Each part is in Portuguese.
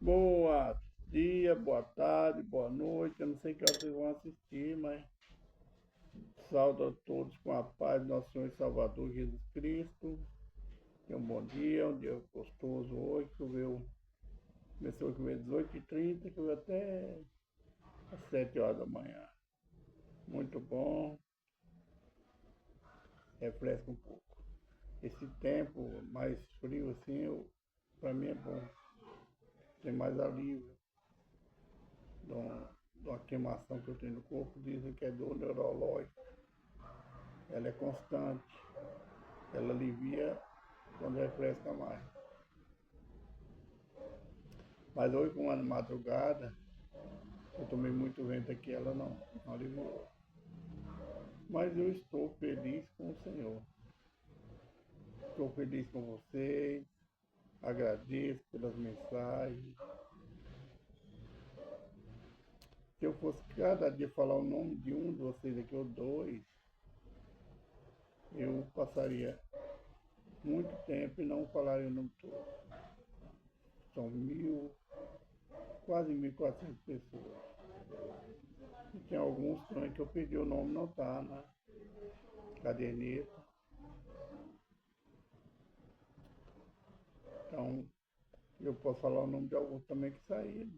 Boa dia, boa tarde, boa noite. Eu não sei que horas vocês vão assistir, mas saúdo a todos com a paz do nosso Senhor e Salvador Jesus Cristo. Tenha um bom dia, um dia gostoso hoje. Choveu, começou a chover 18h30, choveu até às 7 horas da manhã. Muito bom, refresca um pouco. Esse tempo mais frio assim, para mim é bom. Tem mais alívio de uma queimação que eu tenho no corpo, dizem que é dor neurológica. Ela é constante, ela alivia quando refresca mais. Mas hoje, com a madrugada, eu tomei muito vento aqui, ela não aliviou. Mas eu estou feliz com o Senhor. Estou feliz com vocês, agradeço pelas mensagens. Se eu fosse cada dia falar o nome de um de vocês aqui, ou dois, eu passaria muito tempo e não falaria o nome todo. São quase 1.400 pessoas. E tem alguns também que eu perdi o nome, não está na caderneta. Então, eu posso falar o nome de alguns também que saíram.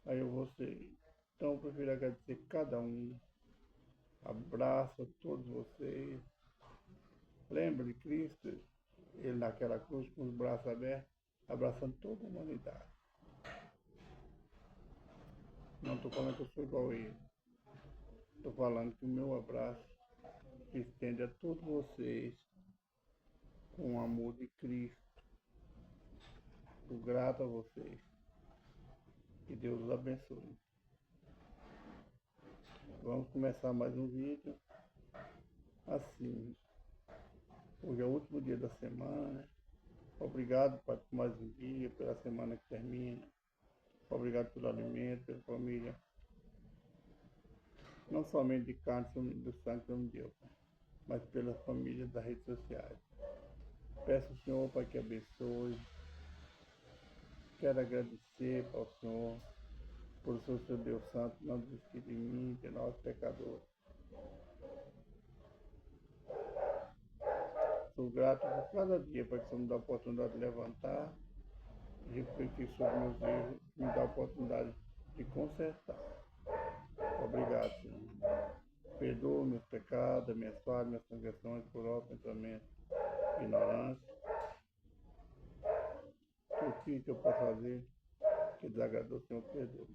Aí eu vou ser. Então, eu prefiro agradecer cada um. Abraço a todos vocês. Lembra de Cristo? Ele naquela cruz com os braços abertos, abraçando toda a humanidade. Não estou falando que eu sou igual a ele. Estou falando que o meu abraço se estende a todos vocês com o amor de Cristo. Estou grato a vocês. Que Deus os abençoe. Vamos começar mais um vídeo. Assim, hoje é o último dia da semana. Obrigado por mais um dia, pela semana que termina. Obrigado pelo alimento, pela família. Não somente de carne do sangue que me deu, mas pelas famílias das redes sociais. Peço ao Senhor para que abençoe. Quero agradecer ao Senhor por o seu Deus Santo não desistir de mim, de nós pecadores. Sou grato por cada dia para que o Senhor me dá a oportunidade de levantar, refletir sobre meus erros, me dá a oportunidade de consertar. Obrigado, Senhor. Perdoa meus pecados, minhas falhas, minhas transgressões, por óbvio, pensamento, ignorância. Tudo que eu posso fazer que desagradou, Senhor, perdoa.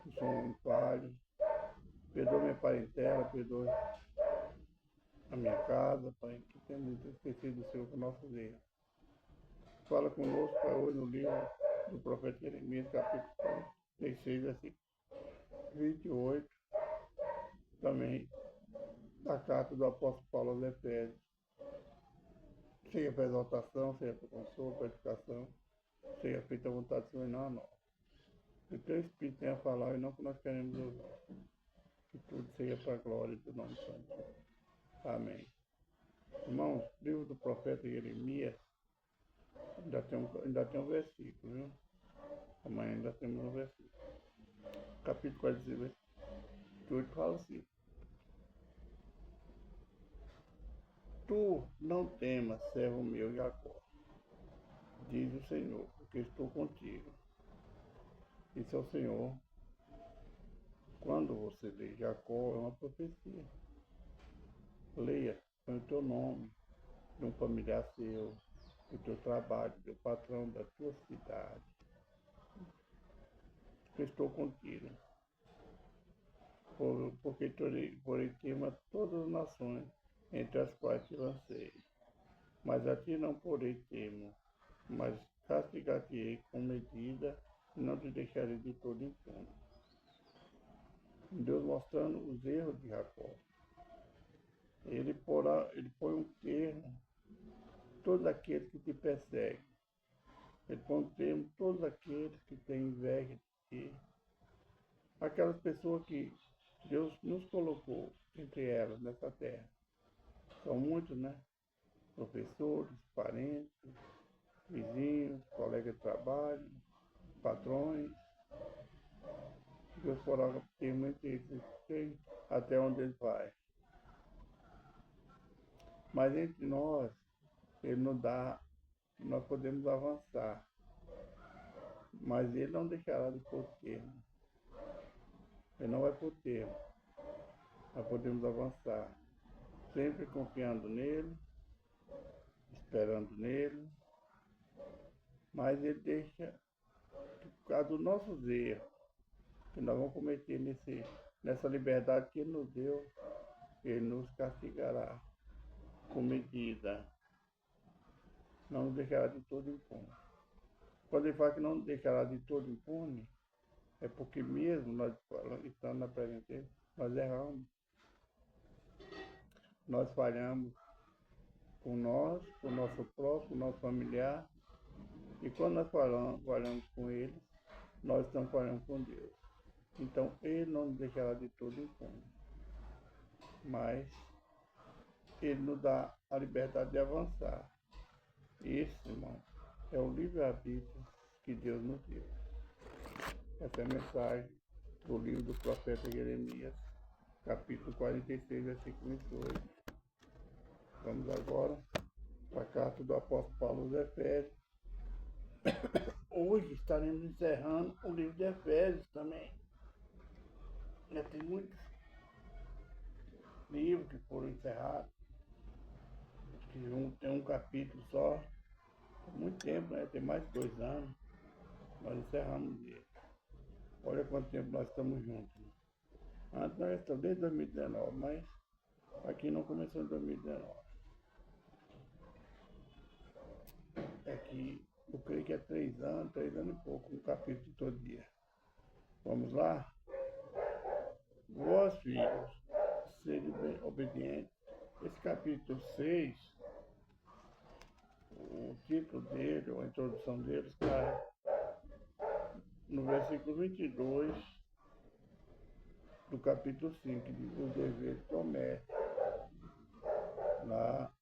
Eu sou um falho. Perdoa minha parentela, perdoa a minha casa, Pai, que temos esquecido do Senhor com nossos erros. Fala conosco, Pai, hoje no livro do profeta Jeremias, capítulo 36, versículo 28, também da carta do apóstolo Paulo aos Efésios. Seja para exaltação, seja para consolo, para edificação, seja feita a vontade do Senhor e não a nós. Que o teu Espírito tenha falado e não que nós queremos ouvir. Que tudo seja para a glória do nome santo. Amém. Irmãos, livro do profeta Jeremias, ainda tem um versículo, viu? Amanhã ainda temos um versículo. Capítulo 46, versículo 8 fala assim: Tu não temas, servo meu Jacó, diz o Senhor, porque estou contigo. Isso é o Senhor. Quando você lê Jacó, é uma profecia. Leia, põe o teu nome, de um familiar seu, do teu trabalho, do patrão da tua cidade. Eu estou contigo. Porque porém tema todas as nações, entre as quais te lancei. Mas a ti não porei temo, mas castigar-te-ei com medida e não te deixarei de todo impune. Deus mostrando os erros de Jacó. Ele põe um termo todos aqueles que te perseguem. Ele põe um termo todos aqueles que têm inveja de ti. Aquelas pessoas que Deus nos colocou entre elas nessa terra. São muitos, né? Professores, parentes, vizinhos, colegas de trabalho. patrões, que os forógrafos têm muito isso, tem até onde ele vai. Mas entre nós, ele não dá, nós podemos avançar, mas ele não deixará de pôr termo. Ele não vai pôr termo. Nós podemos avançar, sempre confiando nele, esperando nele, mas ele deixa, por causa dos nossos erros, que nós vamos cometer nessa liberdade que ele nos deu, ele nos castigará com medida, não nos deixará de todo impune. Quando ele fala que não nos deixará de todo impune, é porque mesmo nós estando na presença dele, nós erramos, nós falhamos com nós, com o nosso próximo, com o nosso familiar, e quando nós falhamos com eles, nós estamos falando com Deus. Então, ele não nos deixará de todo impune, mas ele nos dá a liberdade de avançar. Esse, irmão, é o livre-arbítrio que Deus nos deu. Essa é a mensagem do livro do profeta Jeremias, capítulo 46, versículo 28. Vamos agora para a carta do apóstolo Paulo aos Efésios. Hoje estaremos encerrando o livro de Efésios também. Já tem muitos livros que foram encerrados, que tem um capítulo só. Há muito tempo, né? Tem mais de 2 anos. Nós encerramos ele. Olha quanto tempo nós estamos juntos. Antes nós estamos desde 2019, mas aqui não começou em 2019. É que eu creio que é 3 anos e pouco, um capítulo todo dia. Vamos lá? Vós, filhos, sede obedientes. Esse capítulo 6, o título dele, a introdução dele, está no versículo 22 do capítulo 5, que diz: os deveres domésticos. Lá,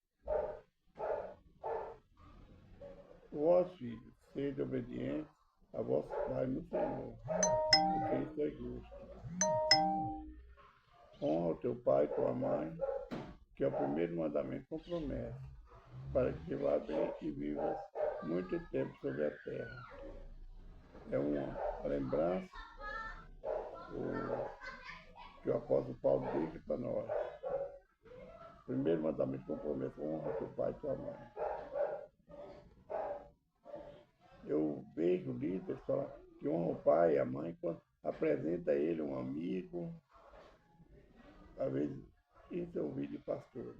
vós, filhos, sede obedientes a vosso Pai no Senhor, porque isso é justo. Honra o teu pai e tua mãe, que é o primeiro mandamento com promessa, para que te vá bem e vivas muito tempo sobre a terra. É uma lembrança que o apóstolo Paulo deixa para nós. Primeiro mandamento com promessa: honra teu pai e tua mãe. Eu vejo líderes falar que honra o pai e a mãe quando apresenta a ele um amigo. Às vezes, isso é um vídeo de pastor.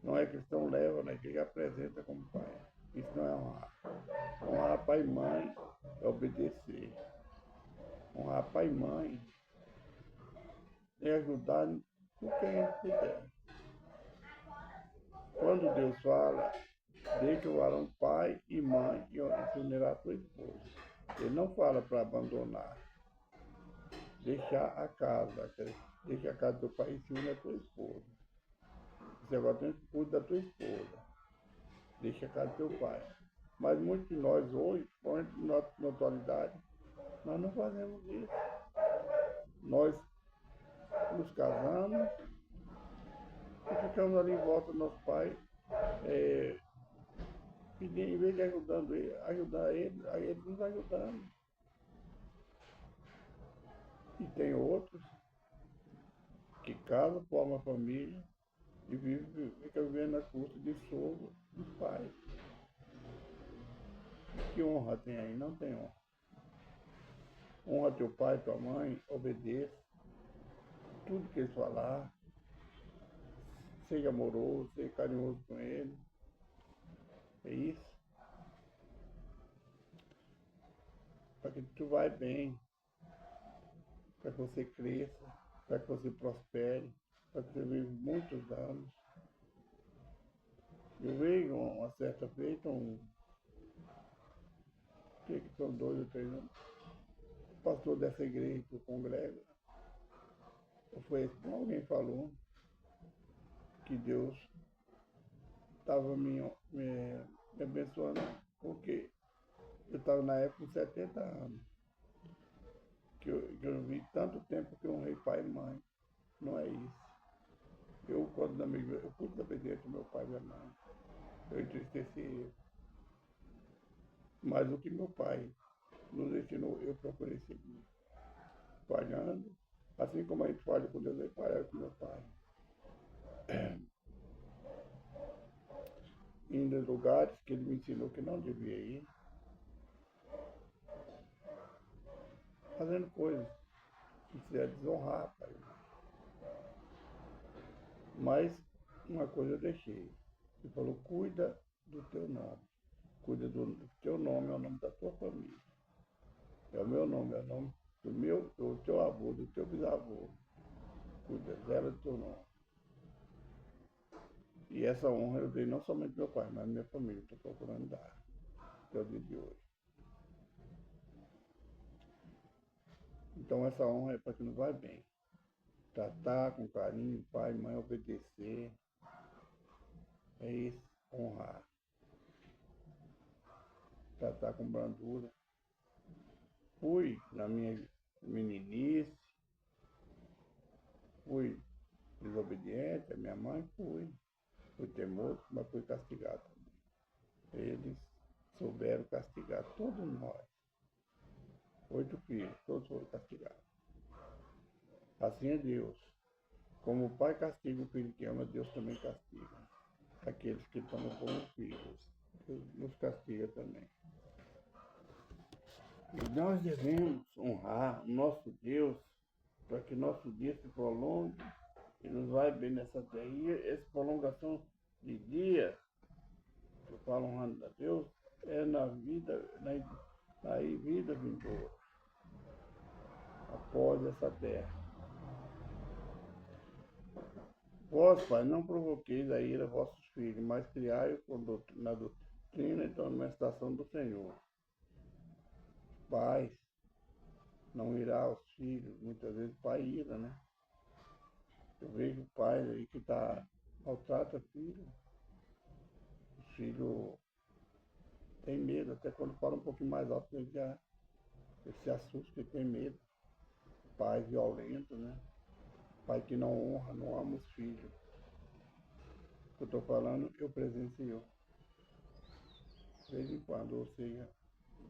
Não é cristão, leva na igreja e apresenta como pai. Isso não é honrar. Honrar pai e mãe é obedecer. Honrar pai e mãe é ajudar com quem ele puder. Quando Deus fala, deixa o varão pai e mãe e se unirá a tua esposa. Ele não fala para abandonar. Deixar a casa. Deixa a casa do pai e se une a tua esposa. Você agora tem que cuidar da tua esposa. Deixa a casa do teu pai. Mas muitos de nós hoje, na atualidade, nós não fazemos isso. Nós nos casamos e ficamos ali em volta do nosso pai, em vez de ajudar ele nos ajudando. E tem outros que casam, formam família e ficam vivendo a custa de sogro dos pais. Que honra tem aí? Não tem honra. Honra teu pai e tua mãe, obedeça tudo que eles falar, seja amoroso, seja carinhoso com eles. É isso. Para que tu vai bem, para que você cresça, para que você prospere, para que você viva muitos anos. Eu vejo uma certa feita, que são 2 ou 3 anos, o pastor dessa igreja que eu congrego, alguém falou que Deus estava me abençoando, porque eu estava na época com 70 anos. Que eu vi tanto tempo que eu honrei pai e mãe. Não é isso. Eu, quando eu pude obedecer ao meu pai e minha mãe, eu entristeci ele. Mas o que meu pai nos ensinou, eu procurei seguir. Falhando, assim como a gente falha com Deus, eu falhava com meu pai. Indo em lugares que ele me ensinou que não devia ir. Fazendo coisas que quiser desonrar, pai. Mas uma coisa eu deixei. Ele falou, cuida do teu nome. Cuida do teu nome, é o nome da tua família. É o meu nome, é o nome do teu avô, do teu bisavô. Cuida dela do teu nome. E essa honra eu dei não somente meu pai, mas minha família. Estou procurando dar até o dia de hoje. Então essa honra é para que nos vai bem. Tratar com carinho, pai, mãe, obedecer. É isso, honrar. Tratar com brandura. Fui na minha meninice, fui desobediente, a minha mãe fui teimoso, mas fui castigado também. Eles souberam castigar todos nós. 8 filhos, todos foram castigados. Assim é Deus. Como o pai castiga o filho que ama, Deus também castiga aqueles que tomam como filhos. Deus nos castiga também. E nós devemos honrar o nosso Deus para que nosso dia se prolongue e nos vai bem nessa terra. E essa prolongação de dia, que eu falo honrando a Deus, é na vida, na vida vindoura, após essa terra. Vós, Pai, não provoqueis a ira vossos filhos, mas criai-os na doutrina e na amonestação do Senhor. Pais, não irá aos filhos, muitas vezes o pai ira, né? Eu vejo pais aí que maltrata filho. O filho tem medo, até quando fala um pouquinho mais alto, ele se assusta e tem medo. Pai violento, né? Pai que não honra, não ama os filhos. O que eu estou falando, eu presencio. De vez em quando, ou seja,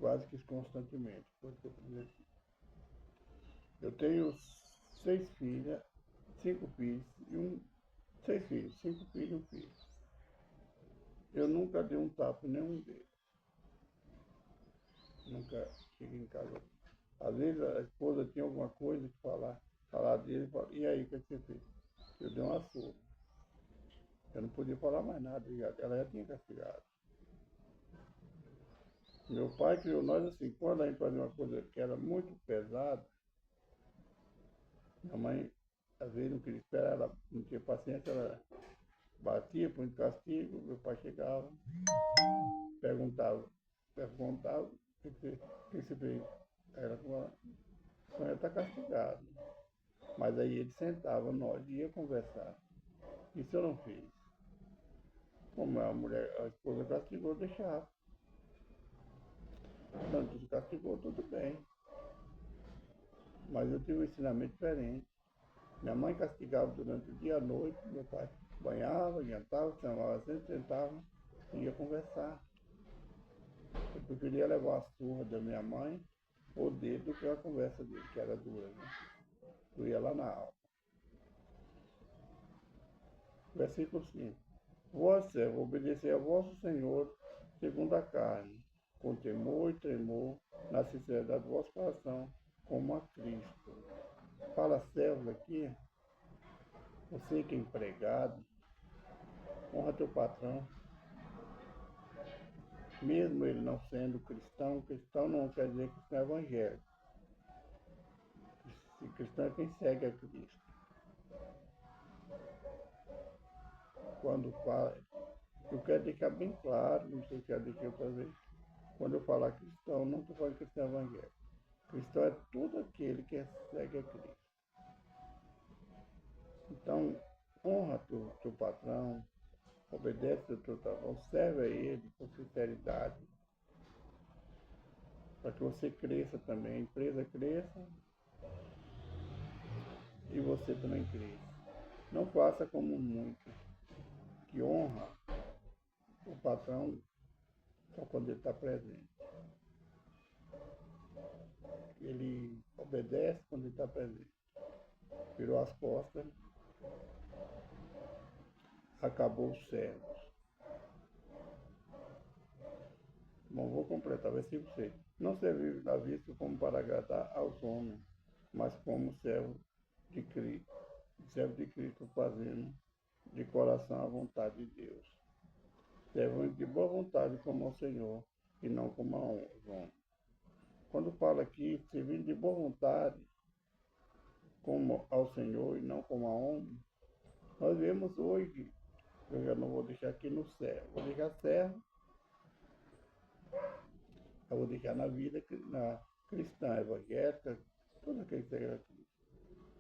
quase que constantemente. Eu tenho 6 filhas, 5 filhos, 6 filhos, 5 filhos e um filho. Eu nunca dei um tapa em nenhum deles. Nunca cheguei em casa. Às vezes a esposa tinha alguma coisa que falar dele, e aí, o que você fez? Eu dei uma surra. Eu não podia falar mais nada, ela já tinha castigado. Meu pai criou nós assim, quando a gente fazia uma coisa que era muito pesada, minha mãe, às vezes, não queria esperar, ela não tinha paciência, ela batia, punha de castigo, meu pai chegava, perguntava, o que você fez? Aí ela falava, o senhor está castigado. Mas aí ele sentava, nós ia conversar. Isso eu não fiz. Como a esposa castigou, deixava. Não, se castigou, tudo bem. Mas eu tive um ensinamento diferente. Minha mãe castigava durante o dia e a noite, meu pai banhava, jantava, chamava, sempre sentava e ia conversar. Eu preferia levar a surra da minha mãe ou dele do que a conversa dele, que era dura, né? Eu ia lá na aula. Versículo 5. Vós, servo, obedecer a vosso Senhor segundo a carne, com temor e tremor, na sinceridade do vosso coração, como a Cristo. Fala servos aqui, você que é empregado, honra teu patrão. Mesmo ele não sendo cristão, cristão não quer dizer cristão evangélico. Cristão é quem segue a Cristo. Quando fala, eu quero deixar bem claro, não sei se já deixei outra vez, quando eu falar cristão, não estou falando cristão evangélico. Cristão é todo aquele que segue a Cristo. Então, honra teu patrão, obedece ao teu patrão, serve a ele com sinceridade. para que você cresça também, a empresa cresça e você também cresça. Não faça como muitos, que honra o patrão só quando ele está presente. Ele obedece quando ele está presente. Virou as costas, acabou os servos. Bom, vou completar o versículo 6. Não serviu da vista como para agradar aos homens, mas como servo de Cristo, fazendo de coração a vontade de Deus. Servo de boa vontade como ao Senhor, e não como aos homens. Quando fala aqui, servindo de boa vontade como ao Senhor e não como a homem, nós vemos hoje, eu já não vou deixar aqui no céu, vou deixar servo, eu vou deixar na vida na cristã, evangélica, toda aquele que aqui,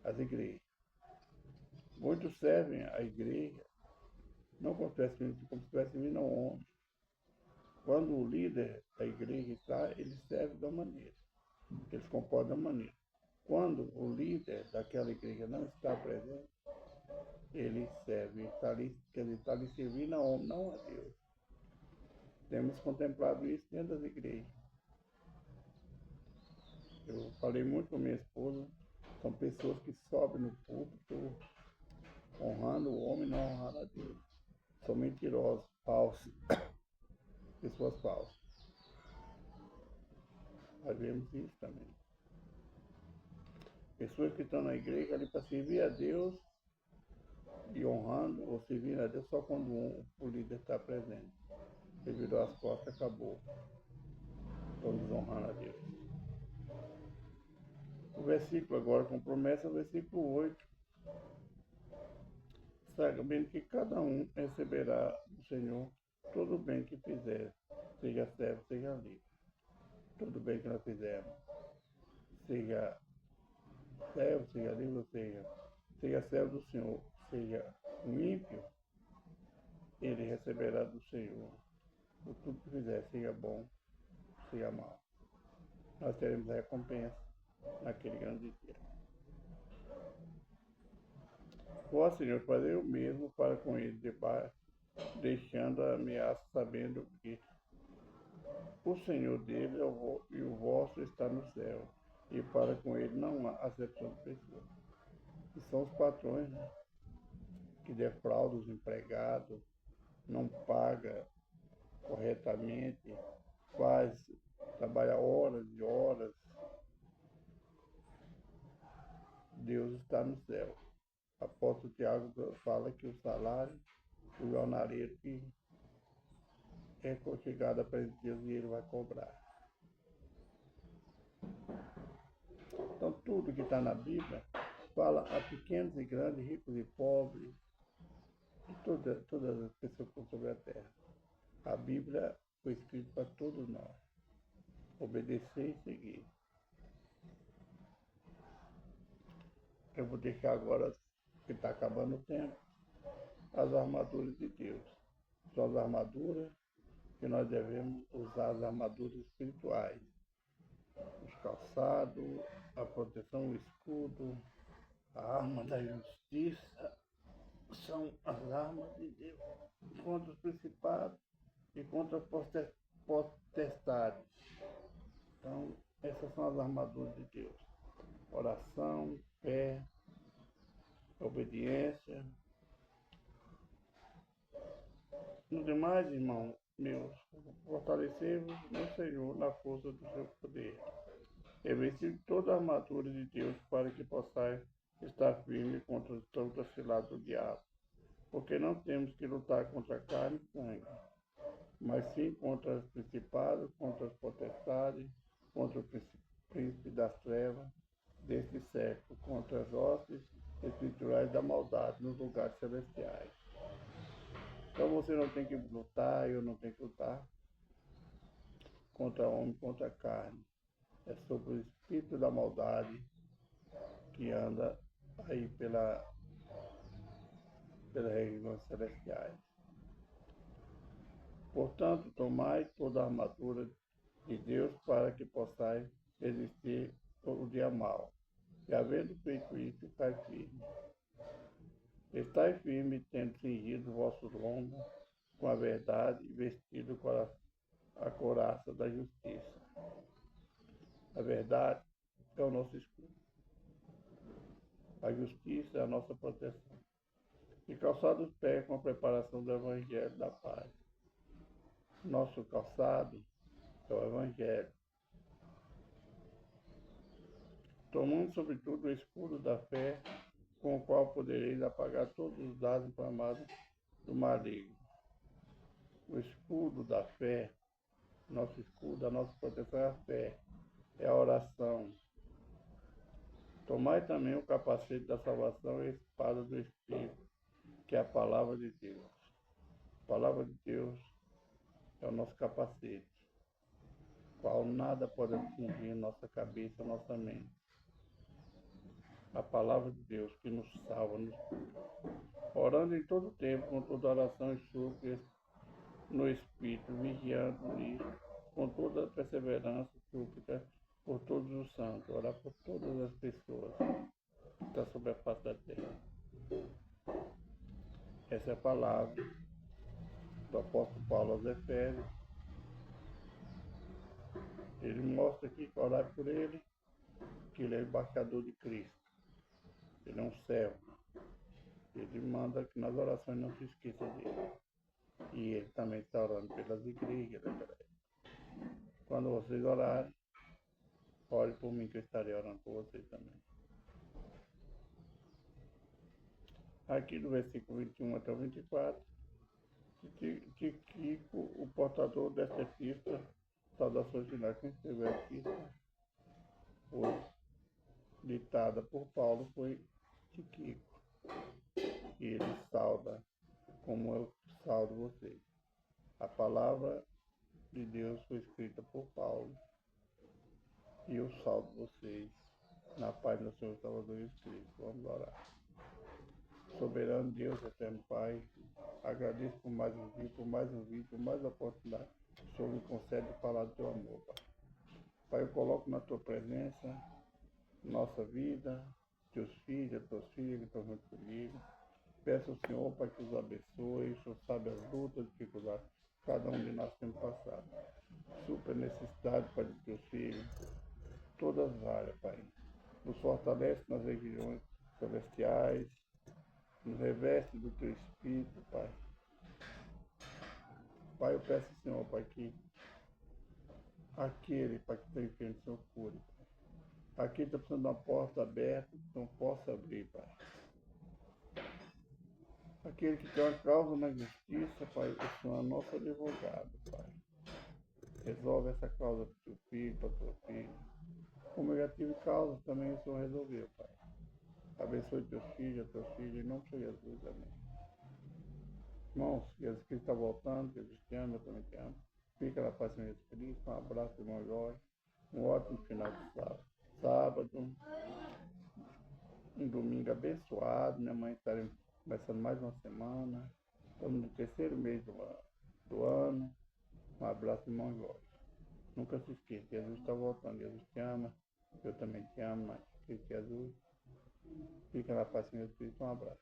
as igrejas. Muitos servem a igreja, não como se estivesse vindo ao homem. Quando o líder da igreja está, ele serve da maneira, ele se comporta da maneira. Quando o líder daquela igreja não está presente, ele serve, está ali servindo a homem, não a Deus. Temos contemplado isso dentro das igrejas. Eu falei muito com minha esposa, são pessoas que sobem no púlpito, honrando o homem, não honrando a Deus. São mentirosos, falsos, pessoas falsas. Nós vemos isso também. Pessoas que estão na igreja ali para servir a Deus e honrando ou servindo a Deus só quando o líder está presente. Ele virou as costas, acabou. Estão desonrando a Deus. O versículo agora com promessa é o versículo 8. Sabendo que cada um receberá do Senhor todo o bem que fizer, seja servo, seja livre. Todo o bem que nós fizermos, seja servo, seja livre, seja servo do Senhor, seja um ímpio, ele receberá do Senhor. Por tudo que fizer, seja bom, seja mal. Nós teremos a recompensa naquele grande dia. Ó Senhor, fazer o mesmo para com ele debaixo, deixando a ameaça, sabendo que o Senhor dele e o vosso está no céu, e para com ele não há acepção de pessoas. E são os patrões, né, que defraudam os empregados, não paga corretamente, trabalha horas e horas. Deus está no céu. Apóstolo Tiago fala que o salário, o jornaleiro que é chegado a presença de Deus e ele vai cobrar. Então tudo que está na Bíblia fala a pequenos e grandes, ricos e pobres, e todas as pessoas que estão sobre a terra. A Bíblia foi escrita para todos nós. Obedecer e seguir. Eu vou deixar agora, que está acabando o tempo, as armaduras de Deus. São as armaduras que nós devemos usar, as armaduras espirituais. Os calçados, a proteção, o escudo, a arma da justiça, são as armas de Deus contra os principados e contra as potestades. Então, essas são as armaduras de Deus. Oração, fé, obediência. No demais, irmão meus, fortalecei-vos no Senhor na força do seu poder. Revesti toda a armadura de Deus para que possais estar firme contra todas as ciladas do diabo. Porque não temos que lutar contra carne e sangue, mas sim contra os principados, contra as potestades, contra o príncipe das trevas deste século, contra as hostes espirituais da maldade nos lugares celestiais. Então você não tem que lutar, eu não tenho que lutar contra homem, contra a carne. É sobre o espírito da maldade que anda aí pelas regiões celestiais. Portanto, tomai toda a armadura de Deus para que possais resistir o dia mau. E havendo feito isso, estai firme. Estai firme, tendo cingido vossos lombos com a verdade e vestido com a couraça da justiça. A verdade é o nosso escudo. A justiça é a nossa proteção. E calçado os pés com a preparação do Evangelho da paz. Nosso calçado é o Evangelho. Tomando sobretudo o escudo da fé, com o qual podereis apagar todos os dados inflamados do maligno. O escudo da fé, nosso escudo, a nossa proteção é a fé, é a oração. Tomai também o capacete da salvação e a espada do Espírito, que é a palavra de Deus. A palavra de Deus é o nosso capacete, qual nada pode atingir nossa cabeça, nossa mente. A palavra de Deus que nos salva, nos orando em todo tempo, com toda oração e súplicas, no Espírito, vigiando nisso, com toda perseverança e súplica, por todos os santos, orar por todas as pessoas que estão sobre a face da terra. Essa é a palavra do apóstolo Paulo aos Efésios. Ele mostra aqui que orar por ele, que ele é embaixador de Cristo. Ele é um servo. Ele manda que nas orações não se esqueça dele. E ele também está orando pelas igrejas. Quando vocês orarem, ore por mim que eu estarei orando por vocês também. Aqui do versículo 21 até o 24, Tiquico, o portador desta epístola, saudações finais, quem escreveu a epístola, foi ditada por Paulo, foi Tiquico. E ele sauda, como eu saudo vocês. A palavra de Deus foi escrita por Paulo, e eu saldo vocês na paz do Senhor Salvador Jesus Cristo. Vamos orar. Soberano Deus, eterno Pai, agradeço por mais um dia, por mais um vídeo, por mais uma oportunidade que o Senhor me concede de falar do teu amor, Pai. Pai, eu coloco na tua presença nossa vida, teus filhos, as tuas filhas que estão junto comigo. Peço ao Senhor para que os abençoe, o Senhor sabe as lutas, as dificuldades que cada um de nós temos passado. Supra a necessidade, Pai, dos teus filhos, todas as áreas, Pai. Nos fortalece nas regiões celestiais, nos reveste do teu Espírito, Pai. Pai, eu peço ao Senhor, Pai, que aquele, Pai, que está enfermo, Senhor, cure, Pai. Aquele está precisando de uma porta aberta, que não possa abrir, Pai. Aquele que tem uma causa na justiça, Pai, o Senhor é nosso advogado, Pai. Resolve essa causa para o teu filho, para a tua filha. Como eu já tive causa, também o Senhor resolveu, Pai. Abençoe teus filhos, teus filhos, em nome de Jesus, amém. Irmãos, Jesus Cristo está voltando, Jesus te ama, eu também te amo. Fica na paz de Jesus Cristo, um abraço, irmão Jorge. Um ótimo final de sábado. Um domingo abençoado. Minha mãe está começando mais uma semana. Estamos no terceiro mês do ano. Um abraço, irmão Jorge. Nunca se esqueça, Jesus está voltando. Jesus te ama, eu também te amo, mas Jesus. Fica na paz de Jesus Cristo, um abraço.